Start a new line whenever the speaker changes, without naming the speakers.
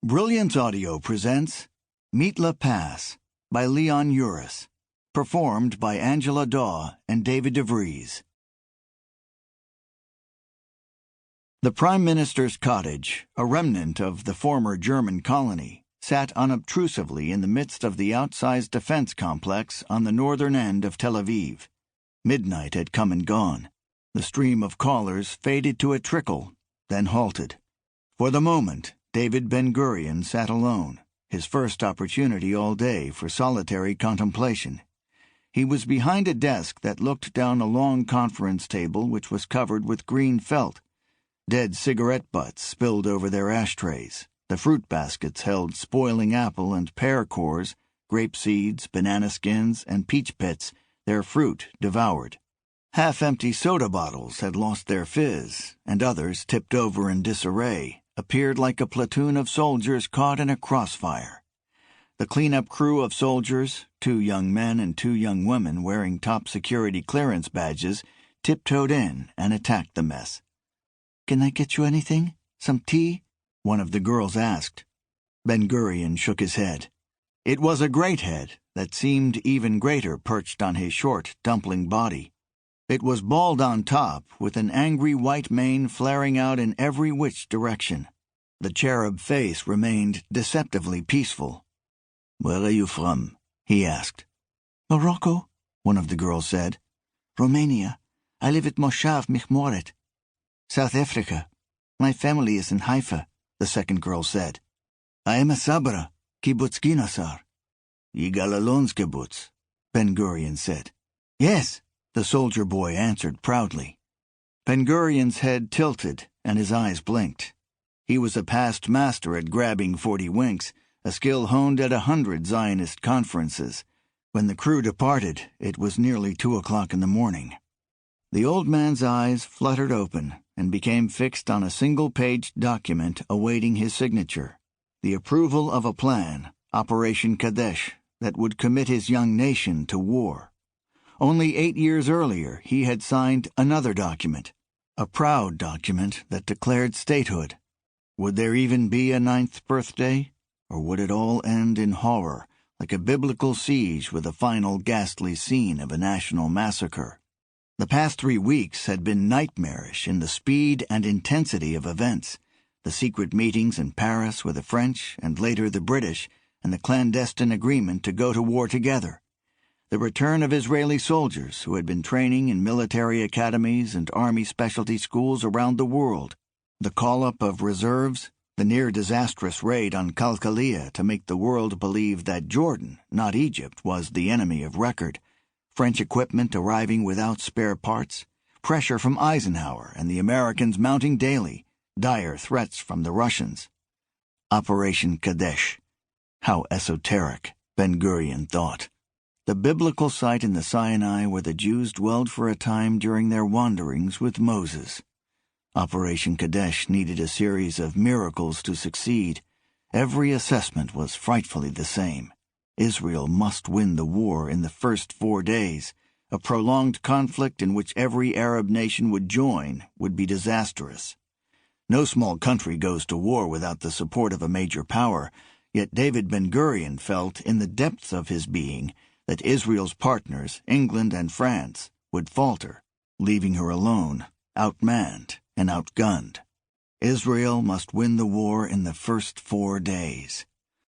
Brilliance Audio presents Mitla Pass by Gideon Uris, performed by Angela Daw and David DeVries. The Prime Minister's cottage, a remnant of the former German colony, sat unobtrusively in the midst of the outsized defense complex on the northern end of Tel Aviv. Midnight had come and gone. The stream of callers faded to a trickle, then halted. For the moment, David Ben-Gurion sat alone, his first opportunity all day for solitary contemplation. He was behind a desk that looked down a long conference table which was covered with green felt. Dead cigarette butts spilled over their ashtrays. The fruit baskets held spoiling apple and pear cores, grape seeds, banana skins, and peach pits, their fruit devoured. Half-empty soda bottles had lost their fizz, and others, tipped over in disarray, appeared like a platoon of soldiers caught in a crossfire. The cleanup crew of soldiers, 2 young men and 2 young women wearing top security clearance badges, tiptoed in and attacked the mess. "Can I get you anything? Some tea?" one of the girls asked. Ben-Gurion shook his head. It was a great head that seemed even greater perched on his short, dumpling body. It was bald on top, with an angry white mane flaring out in every which direction. The cherub face remained deceptively peaceful. "Where are you from?" he asked. "Morocco," one of the girls said. "Romania. I live at Moshav Michmoret." "South Africa. My family is in Haifa," the second girl said. "I am a Sabra, Kibbutz Ginasar." "Yigal Alon's kibbutz," Ben-Gurion said. "Yes," the soldier boy answered proudly. Ben-Gurion's head tilted and his eyes blinked. He was a past master at grabbing 40 winks, a skill honed at 100 Zionist conferences. When the crew departed, it was nearly 2 o'clock in the morning. The old man's eyes fluttered open and became fixed on a single-page document awaiting his signature, the approval of a plan, Operation Kadesh, that would commit his young nation to war. Only 8 years earlier, he had signed another document, a proud document that declared statehood. Would there even be a 9th birthday, or would it all end in horror, like a biblical siege with a final ghastly scene of a national massacre? The past 3 weeks had been nightmarish in the speed and intensity of events, the secret meetings in Paris with the French and later the British, and the clandestine agreement to go to war together. The return of Israeli soldiers who had been training in military academies and army specialty schools around the world, the call-up of reserves, the near-disastrous raid on Qalqiliyah to make the world believe that Jordan, not Egypt, was the enemy of record, French equipment arriving without spare parts, pressure from Eisenhower and the Americans mounting daily, dire threats from the Russians. Operation Kadesh. How esoteric, Ben-Gurion thought. The biblical site in the Sinai where the Jews dwelled for a time during their wanderings with Moses. Operation Kadesh needed a series of miracles to succeed. Every assessment was frightfully the same. Israel must win the war in the first 4 days. A prolonged conflict in which every Arab nation would join would be disastrous. No small country goes to war without the support of a major power, yet David Ben-Gurion felt in the depths of his being that Israel's partners, England and France, would falter, leaving her alone, outmanned and outgunned. Israel must win the war in the first 4 days.